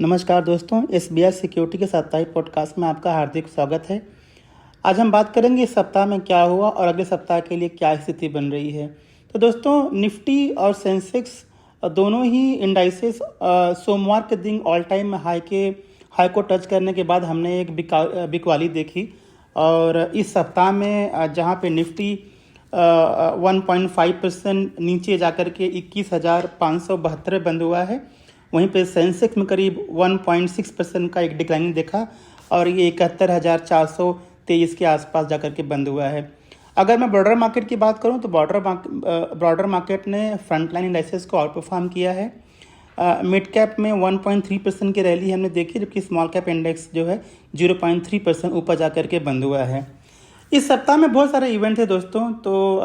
नमस्कार दोस्तों, SBI security के साप्ताहिक पॉडकास्ट में आपका हार्दिक स्वागत है। आज हम बात करेंगे इस सप्ताह में क्या हुआ और अगले सप्ताह के लिए क्या स्थिति बन रही है। तो दोस्तों, निफ्टी और सेंसेक्स दोनों ही इंडाइसेस सोमवार के दिन ऑल टाइम हाई को टच करने के बाद हमने एक बिकवाली देखी। और इस सप्ताह में जहां पे निफ्टी 1.5% नीचे जाकर के 21,572 बंद हुआ है, वहीं पे सेंसेक्स में करीब 1.6% का एक डिक्लाइन देखा और ये 71,423 के आसपास जाकर के बंद हुआ है। अगर मैं ब्रॉडर मार्केट की बात करूं तो ब्रॉडर मार्केट ने फ्रंटलाइन इंडाइसेस को आउट परफॉर्म किया है। मिड कैप में 1.3% की रैली हमने देखी, जबकि स्मॉल कैप इंडेक्स जो है 0.3% ऊपर जाकर के बंद हुआ है। इस सप्ताह में बहुत सारे इवेंट थे दोस्तों। तो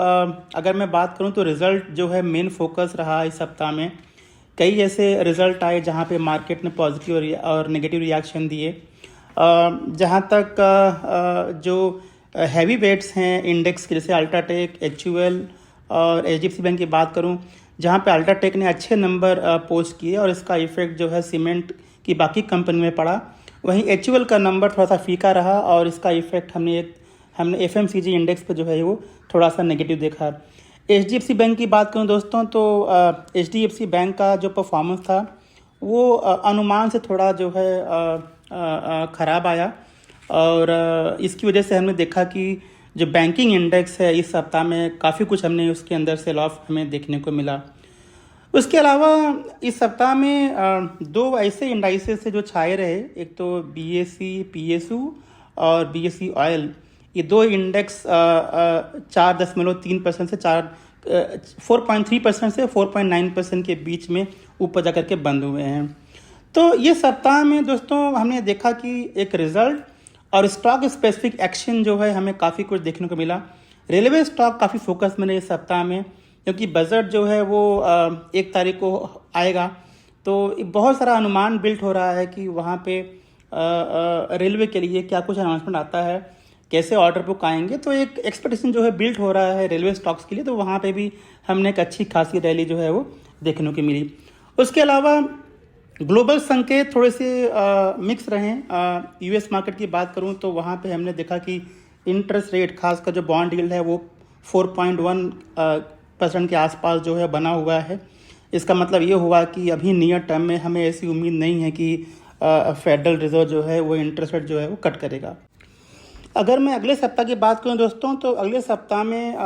अगर मैं बात करूं तो रिजल्ट जो है मेन फोकस रहा इस सप्ताह में। कई ऐसे रिजल्ट आए जहां पे मार्केट ने पॉजिटिव और नेगेटिव रिएक्शन दिए। जहां तक जो हैवी वेट्स हैं इंडेक्स के, जैसे अल्ट्राटेक, एचयूएल और एचडीएफसी बैंक की बात करूं, जहां पे अल्ट्राटेक ने अच्छे नंबर पोस्ट किए और इसका इफेक्ट जो है सीमेंट की बाकी कंपनी में पड़ा। वहीं एचयूएल का नंबर थोड़ा सा फीका रहा और इसका इफेक्ट हमने एफएमसीजी इंडेक्स पे जो है वो थोड़ा सा नेगेटिव देखा। एचडीएफसी बैंक की बात करूं दोस्तों तो एचडीएफसी बैंक का जो परफॉर्मेंस था वो अनुमान से थोड़ा जो है ख़राब आया और इसकी वजह से हमने देखा कि जो बैंकिंग इंडेक्स है इस सप्ताह में काफ़ी कुछ हमने उसके अंदर सेल ऑफ हमें देखने को मिला। उसके अलावा इस सप्ताह में दो ऐसे इंडाइसेस से जो छाए रहे, एक तो बीएसई पीएसयू और बीएसई ऑयल। ये दो इंडेक्स 4.3% से 4.3% से 4.9% के बीच में ऊपर जाकर के बंद हुए हैं। तो ये सप्ताह में दोस्तों हमने देखा कि एक रिजल्ट और स्टॉक स्पेसिफिक एक्शन जो है हमें काफ़ी कुछ देखने को मिला। रेलवे स्टॉक काफ़ी फोकस में रहे इस सप्ताह में, क्योंकि बजट जो है वो 1 तारीख को आएगा। तो बहुत सारा अनुमान बिल्ट हो रहा है कि वहाँ पे रेलवे के लिए क्या कुछ अनाउंसमेंट आता है, कैसे ऑर्डर बुक आएंगे। तो एक एक्सपेक्टेशन जो है बिल्ट हो रहा है रेलवे स्टॉक्स के लिए। तो वहाँ पे भी हमने एक अच्छी खासी रैली जो है वो देखने को मिली। उसके अलावा ग्लोबल संकेत थोड़े से मिक्स रहे। यूएस मार्केट की बात करूँ तो वहाँ पे हमने देखा कि इंटरेस्ट रेट, खासकर जो बॉन्ड यील्ड है वो 4.1% के आसपास जो है बना हुआ है। इसका मतलब ये हुआ कि अभी नियर टर्म में हमें ऐसी उम्मीद नहीं है कि फेडरल रिजर्व जो है वो इंटरेस्ट रेट जो है वो कट करेगा। अगर मैं अगले सप्ताह की बात करूं दोस्तों तो अगले सप्ताह में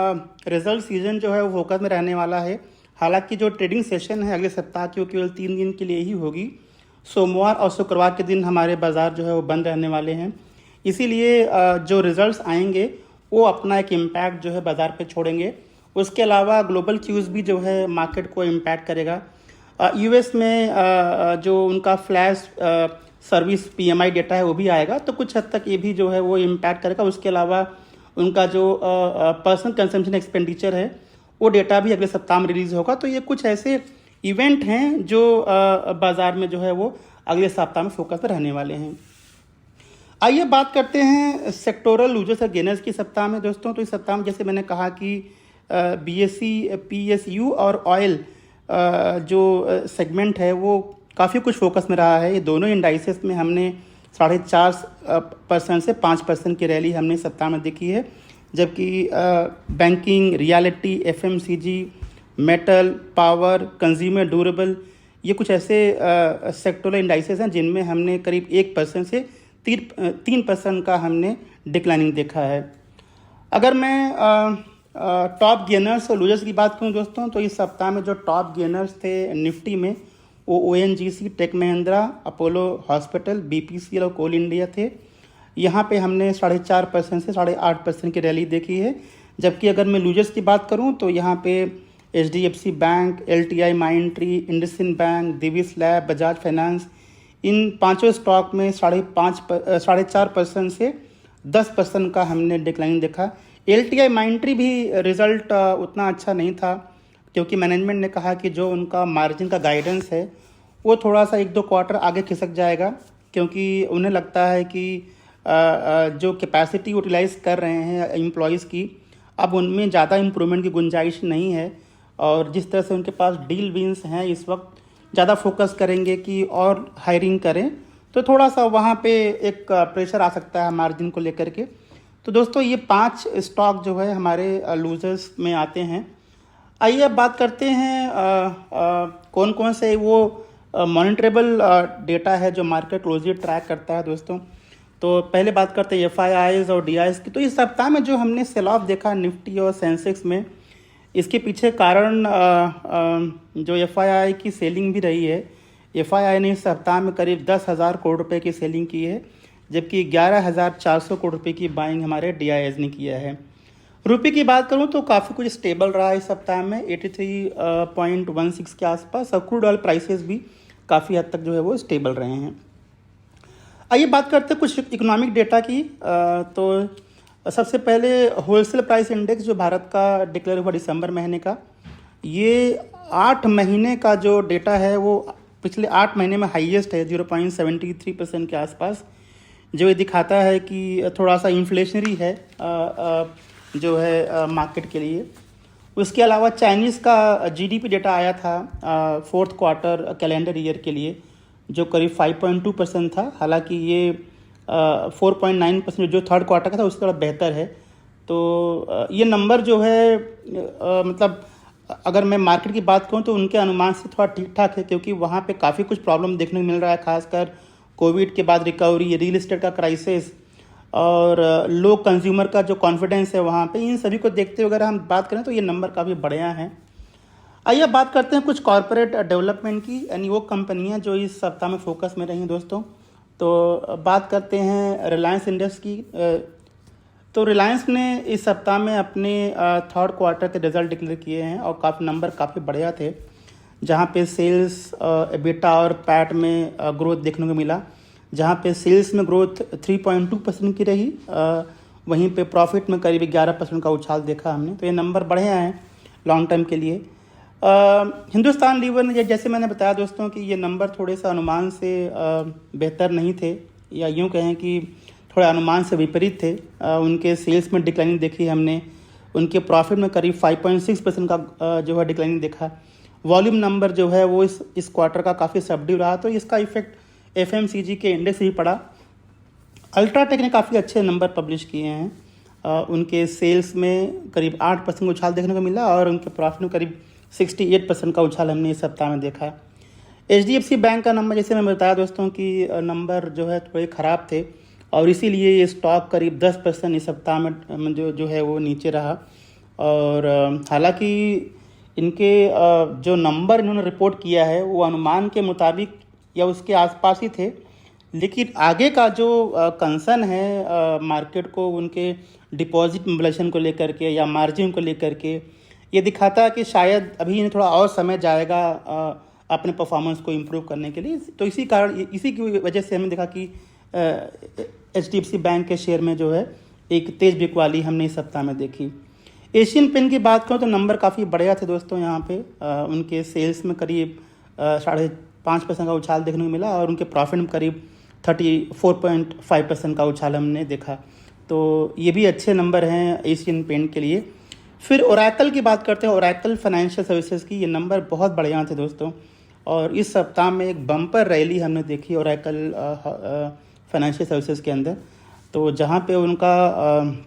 रिजल्ट सीजन जो है वो फोकस में रहने वाला है। हालांकि जो ट्रेडिंग सेशन है अगले सप्ताह की वो केवल 3 दिन के लिए ही होगी। सोमवार और शुक्रवार के दिन हमारे बाज़ार जो है वो बंद रहने वाले हैं। इसीलिए जो रिजल्ट्स आएंगे वो अपना एक इम्पैक्ट जो है बाज़ार पे छोड़ेंगे। उसके अलावा ग्लोबल क्यूज़ भी जो है मार्केट को इम्पैक्ट करेगा। यूएस में जो उनका फ्लैश सर्विस पीएमआई डेटा है वो भी आएगा, तो कुछ हद तक ये भी जो है वो इम्पैक्ट करेगा। उसके अलावा उनका जो पर्सनल कंजम्पशन एक्सपेंडिचर है वो डेटा भी अगले सप्ताह में रिलीज होगा। तो ये कुछ ऐसे इवेंट हैं जो बाज़ार में जो है वो अगले सप्ताह में फोकस पर रहने वाले हैं। आइए बात करते हैं सेक्टोरल लूजर्स और गेनर्स की सप्ताह में दोस्तों। तो इस सप्ताह में जैसे मैंने कहा कि बीएसई पीएसयू और ऑयल जो सेगमेंट है वो काफ़ी कुछ फोकस में रहा है। ये दोनों इंडाइसेस में हमने 4.5% से 5% की रैली हमने सप्ताह में देखी है, जबकि banking, reality, FMCG, metal, power, consumer durable, ये कुछ ऐसे सेक्टोरल इंडाइसेस हैं जिनमें हमने करीब 1% से 3% का हमने डिक्लाइनिंग देखा है। अगर मैं टॉप गेनर्स और लूजर्स की बात करूं दोस्तों तो इस सप्ताह में जो टॉप गेनर्स थे निफ्टी में वो ONGC, Tech Mahindra, Apollo Hospital, BPCL और कोल इंडिया थे। यहाँ पे हमने 4.5% से 8.5% की रैली देखी है। जबकि अगर मैं लूजर्स की बात करूँ तो यहाँ पे HDFC Bank, LTI Mindtree, IndusInd Bank, Divi's lab, Bajaj finance, इन पांचों स्टॉक में 4.5% से 10% का हमने डिक्लाइन देखा। एलटीआई माइंट्री भी रिजल्ट उतना अच्छा नहीं था, क्योंकि मैनेजमेंट ने कहा कि जो उनका मार्जिन का गाइडेंस है वो थोड़ा सा 1-2 क्वार्टर आगे खिसक जाएगा, क्योंकि उन्हें लगता है कि जो कैपेसिटी यूटिलाइज कर रहे हैं एम्प्लॉयज़ की, अब उनमें ज़्यादा इम्प्रूवमेंट की गुंजाइश नहीं है। और जिस तरह से उनके पास डील विंस हैं इस वक्त, ज़्यादा फोकस करेंगे कि और हायरिंग करें, तो थोड़ा सा वहाँ पे एक प्रेशर आ सकता है मार्जिन को लेकर के। तो दोस्तों ये 5 स्टॉक जो है हमारे लूजर्स में आते हैं। आइए अब बात करते हैं कौन कौन से वो मॉनिटरेबल डेटा है जो मार्केट क्लोजली ट्रैक करता है दोस्तों। तो पहले बात करते हैं FIIs और DIs की। तो इस सप्ताह में जो हमने सेल ऑफ देखा निफ्टी और सेंसेक्स में, इसके पीछे कारण जो FII की सेलिंग भी रही है। FII ने इस सप्ताह में करीब 10,000 करोड़ रुपए की सेलिंग की है, जबकि 11,400 करोड़ रुपए की बाइंग हमारे DIs ने किया है। रुपये की बात करूं तो काफ़ी कुछ स्टेबल रहा इस सप्ताह में 83.16 के आसपास। और क्रूड ऑयल प्राइसेस भी काफ़ी हद तक जो है वो स्टेबल रहे हैं। आइए बात करते हैं कुछ इकोनॉमिक डेटा की। तो सबसे पहले होलसेल प्राइस इंडेक्स जो भारत का डिक्लेयर हुआ दिसंबर महीने का, ये 8 महीने का जो डेटा है वो पिछले 8 महीने में हाईएस्ट है, 0.73% के आसपास, जो ये दिखाता है कि थोड़ा सा इन्फ्लेशनरी है जो है मार्केट के लिए। उसके अलावा चाइनीज़ का GDP डेटा आया था फोर्थ क्वार्टर कैलेंडर ईयर के लिए, जो करीब 5.2% था। हालांकि ये 4.9% जो थर्ड क्वार्टर का था उससे थोड़ा बेहतर है। तो ये नंबर जो है मतलब अगर मैं मार्केट की बात करूं तो उनके अनुमान से थोड़ा ठीक ठाक है, क्योंकि वहाँ पे काफ़ी कुछ प्रॉब्लम देखने को मिल रहा है, खासकर कोविड के बाद रिकवरी, रियल एस्टेट का क्राइसिस और लो कंज्यूमर का जो कॉन्फिडेंस है वहाँ पे, इन सभी को देखते हुए अगर हम बात करें तो ये नंबर काफ़ी बढ़िया हैं। आइए बात करते हैं कुछ कॉरपोरेट डेवलपमेंट की, यानी वो कंपनियां जो इस सप्ताह में फोकस में रही दोस्तों। तो बात करते हैं रिलायंस इंडस्ट्रीज की। तो रिलायंस ने इस सप्ताह में अपने थर्ड क्वार्टर के रिजल्ट डिक्लेयर किए हैं और नंबर काफ़ी बढ़िया थे, जहाँ पे सेल्स, एबिटा और पैट में ग्रोथ देखने को मिला। जहाँ पे सेल्स में ग्रोथ 3.2% की रही, वहीं पे प्रॉफिट में करीब 11% का उछाल देखा हमने। तो ये नंबर बढ़िया हैं लॉन्ग टर्म के लिए। हिंदुस्तान लीवर ने, जैसे मैंने बताया दोस्तों कि ये नंबर थोड़े से अनुमान से बेहतर नहीं थे, या यूँ कहें कि थोड़े अनुमान से विपरीत थे। उनके सेल्स में डिक्लाइनिंग देखी हमने, उनके प्रॉफिट में करीब 5.6% का जो है डिक्लाइनिंग देखा। वॉल्यूम नंबर जो है वो इस क्वार्टर का काफ़ी सबड्यू रहा, तो इसका इफेक्ट FMCG के इंडेक्स से ही पड़ा। अल्ट्राटेक ने काफ़ी अच्छे नंबर पब्लिश किए हैं। उनके सेल्स में करीब 8% उछाल देखने को मिला और उनके प्रॉफिट में करीब 68% का उछाल हमने इस सप्ताह में देखा। HDFC बैंक का नंबर, जैसे मैं बताया दोस्तों कि नंबर जो है थोड़े ख़राब थे और इसीलिए ये स्टॉक करीब 10% इस सप्ताह में जो है वो नीचे रहा। और हालांकि इनके जो नंबर इन्होंने रिपोर्ट किया है वो अनुमान के मुताबिक या उसके आसपास ही थे, लेकिन आगे का जो कंसर्न है मार्केट को उनके डिपॉजिट मोबिलाइजेशन को लेकर के या मार्जिन को लेकर के, ये दिखाता है कि शायद अभी इन्हें थोड़ा और समय जाएगा अपने परफॉर्मेंस को इम्प्रूव करने के लिए। तो इसी की वजह से हमने देखा कि HDFC बैंक के शेयर में जो है एक तेज बिकवाली हमने इस सप्ताह में देखी। एशियन पेंट की बात करूँ तो नंबर काफ़ी बढ़िया थे दोस्तों। यहाँ पे उनके सेल्स में करीब 5.5% का उछाल देखने को मिला और उनके प्रॉफिट में करीब 34.5% का उछाल हमने देखा। तो ये भी अच्छे नंबर हैं एशियन पेंट के लिए। फिर ओरेकल की बात करते हैं, ओरेकल फाइनेंशियल सर्विसेज की। ये नंबर बहुत बढ़िया थे दोस्तों और इस सप्ताह में एक बम्पर रैली हमने देखी ओरेकल फाइनेंशियल सर्विसेज के अंदर। तो जहाँ पे उनका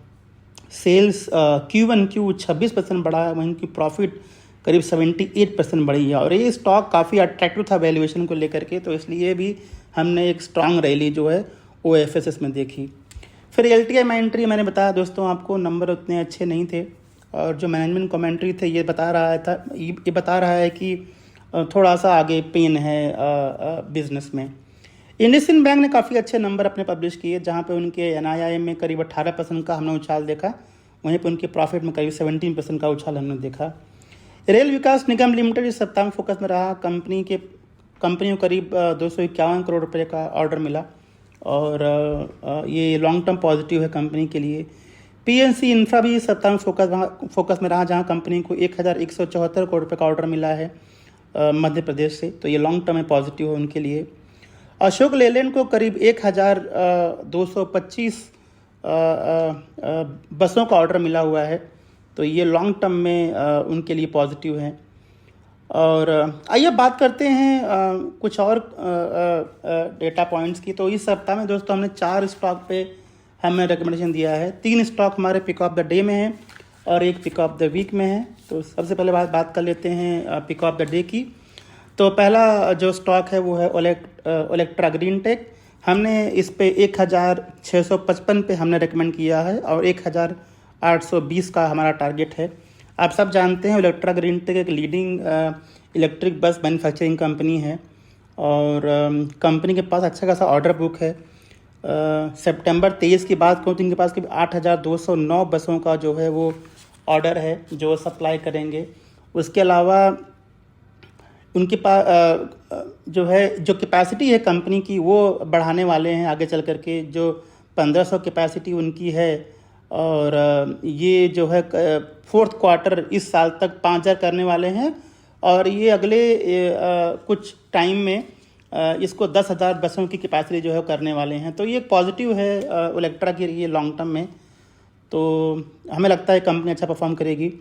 सेल्स Q1Q 26% बढ़ा है, वहीं उनकी प्रॉफिट करीब 78% बढ़ी है और ये स्टॉक काफ़ी अट्रैक्टिव था वैल्यूएशन को लेकर के, तो इसलिए भी हमने एक स्ट्रांग रैली जो है OFSS में देखी। फिर LTI में एंट्री, मैंने बताया दोस्तों आपको नंबर उतने अच्छे नहीं थे और जो मैनेजमेंट कमेंट्री थे ये बता रहा है कि थोड़ा सा आगे पेन है बिजनेस में। इंडसइंड बैंक ने काफ़ी अच्छे नंबर अपने पब्लिश किए, जहाँ पे उनके NII में करीब 18% का हमने उछाल देखा, वहीं पर उनके प्रॉफिट में करीब 17% का उछाल हमने देखा। रेल विकास निगम लिमिटेड इस सप्ताह में फोकस में रहा। कंपनी को करीब 251 करोड़ रुपए का ऑर्डर मिला और ये लॉन्ग टर्म पॉजिटिव है कंपनी के लिए। PNC इंफ्रा भी इस सप्ताह में फोकस में रहा, जहां कंपनी को 1174 करोड़ रुपए का ऑर्डर मिला है मध्य प्रदेश से, तो ये लॉन्ग टर्म में पॉजिटिव है उनके लिए। अशोक लेलैंड को करीब 1225 बसों का ऑर्डर मिला हुआ है, तो ये लॉन्ग टर्म में उनके लिए पॉजिटिव है। और आइए बात करते हैं कुछ और डेटा पॉइंट्स की। तो इस सप्ताह में दोस्तों हमने 4 स्टॉक पे हमें रिकमेंडेशन दिया है। 3 स्टॉक हमारे पिक ऑफ द डे में है और एक पिक ऑफ द वीक में है। तो सबसे पहले बात कर लेते हैं पिक ऑफ द डे की। तो पहला जो स्टॉक है वो है ओलेक्ट्रा ग्रीन टेक। हमने इस पे 1655 पे हमने रेकमेंड किया है और 1820 का हमारा टारगेट है। आप सब जानते हैं ओलेक्ट्रा ग्रीन टेक एक leading electric bus manufacturing company है और कंपनी के पास अच्छा खासा ऑर्डर बुक है। सितंबर 23 की बात करूँ तो इनके पास करीब 8209 बसों का जो है वो ऑर्डर है जो सप्लाई करेंगे। उसके अलावा उनके पास जो कैपेसिटी है कंपनी की वो बढ़ाने वाले हैं आगे चल कर के। जो 1500 कैपेसिटी उनकी है और ये जो है 4th क्वार्टर इस साल तक 5000 करने वाले हैं और ये अगले कुछ टाइम में इसको 10,000 बसों की कैपेसिटी जो है करने वाले हैं। तो ये पॉजिटिव है ओलेक्ट्रा के लिए लॉन्ग टर्म में। तो हमें लगता है कंपनी अच्छा परफॉर्म करेगी।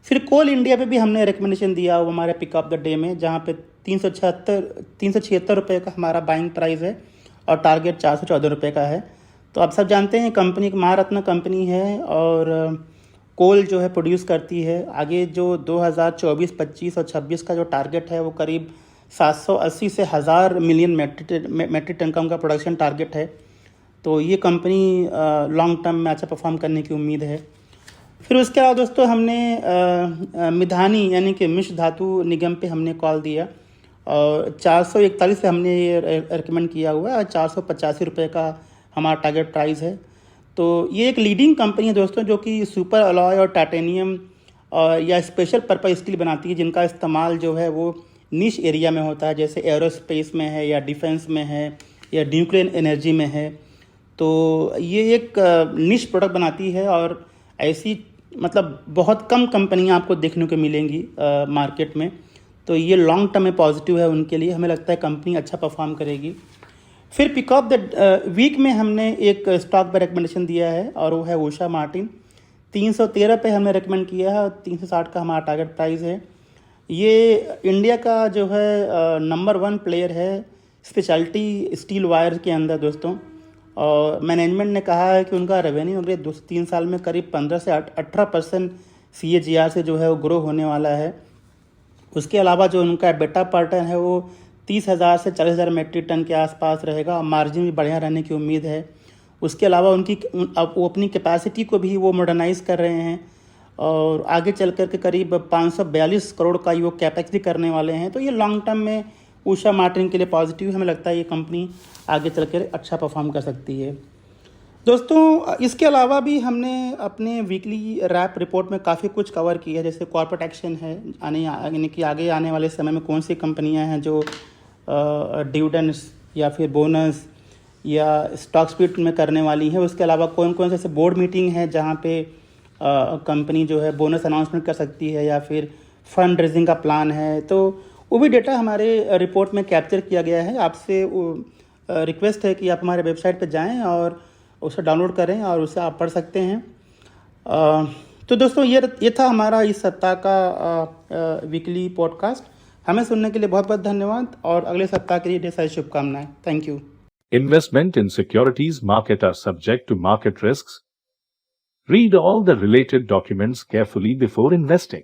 फिर कोल इंडिया पे भी हमने रिकमेंडेशन दिया वो हमारे पिक ऑफ द डे में, जहाँ पे 376 रुपये का हमारा बाइंग प्राइस है और टारगेट 414 रुपये का है। तो आप सब जानते हैं कंपनी एक महारत्न कंपनी है और कोल जो है प्रोड्यूस करती है। आगे जो 2024, 25 और 26 का जो टारगेट है वो करीब 780 से 1000 मिलियन मेट्रिक टन का उनका प्रोडक्शन टारगेट है। तो ये कंपनी लॉन्ग टर्म में अच्छा परफॉर्म करने की उम्मीद है। फिर उसके अलावा दोस्तों हमने मिधानी यानी कि मिश्र धातु निगम पे हमने कॉल दिया और 441 से हमने ये रिकमेंड किया हुआ है और 485 रुपये का हमारा टारगेट प्राइस है। तो ये एक लीडिंग कंपनी है दोस्तों जो कि सुपर अलॉय और टाइटेनियम या स्पेशल पर्पस स्टील बनाती है, जिनका इस्तेमाल जो है वो निश एरिया में होता है, जैसे एरोस्पेस में है या डिफेंस में है या न्यूक्लियर एनर्जी में है। तो ये एक निश प्रोडक्ट बनाती है और ऐसी मतलब बहुत कम कंपनियां आपको देखने को मिलेंगी मार्केट में। तो ये लॉन्ग टर्म में पॉजिटिव है उनके लिए। हमें लगता है कंपनी अच्छा परफॉर्म करेगी। फिर पिक ऑफ द वीक में हमने एक स्टॉक पर रिकमेंडेशन दिया है और वो है उषा मार्टिन। 313 पे हमने रिकमेंड किया है और 360 का हमारा टारगेट प्राइस है। ये इंडिया का जो है नंबर 1 प्लेयर है स्पेशलिटी स्टील वायर के अंदर दोस्तों। और मैनेजमेंट ने कहा है कि उनका रेवेन्यू अगले 2 से 3 साल में करीब 15 से 18% CAGR से जो है वो ग्रो होने वाला है। उसके अलावा जो उनका बेटा पैटर्न है वो 30,000 से 40,000 मेट्रिक टन के आसपास रहेगा और मार्जिन भी बढ़िया रहने की उम्मीद है। उसके अलावा वो अपनी कैपेसिटी को भी वो मॉडर्नाइज कर रहे हैं और आगे चल कर के करीब 542 करोड़ का वो कैपेक्स भी करने वाले हैं। तो ये लॉन्ग टर्म में उषा मार्टिन के लिए पॉजिटिव। हमें लगता है ये कंपनी आगे चल कर अच्छा परफॉर्म कर सकती है। दोस्तों इसके अलावा भी हमने अपने वीकली रैप रिपोर्ट में काफ़ी कुछ कवर किया है, जैसे कॉर्पोरेट एक्शन है यानी कि आगे आने वाले समय में कौन सी कंपनियां हैं जो डिविडेंड्स या फिर बोनस या स्टॉक स्प्लिट में करने वाली हैं। उसके अलावा कौन कौन से ऐसे बोर्ड मीटिंग है जहां पे कंपनी जो है बोनस अनाउंसमेंट कर सकती है या फिर फंड रेजिंग का प्लान है। तो वो भी डेटा हमारे रिपोर्ट में कैप्चर किया गया है। आपसे रिक्वेस्ट है कि आप हमारे वेबसाइट पर जाएँ और उसे डाउनलोड करें और उसे आप पढ़ सकते हैं। तो दोस्तों ये था हमारा इस सप्ताह का वीकली पॉडकास्ट। हमें सुनने के लिए बहुत बहुत धन्यवाद और अगले सप्ताह के लिए ढेर सारी शुभकामनाएं। Thank you. Investment in securities market are subject to market risks. Read all the related documents carefully before investing.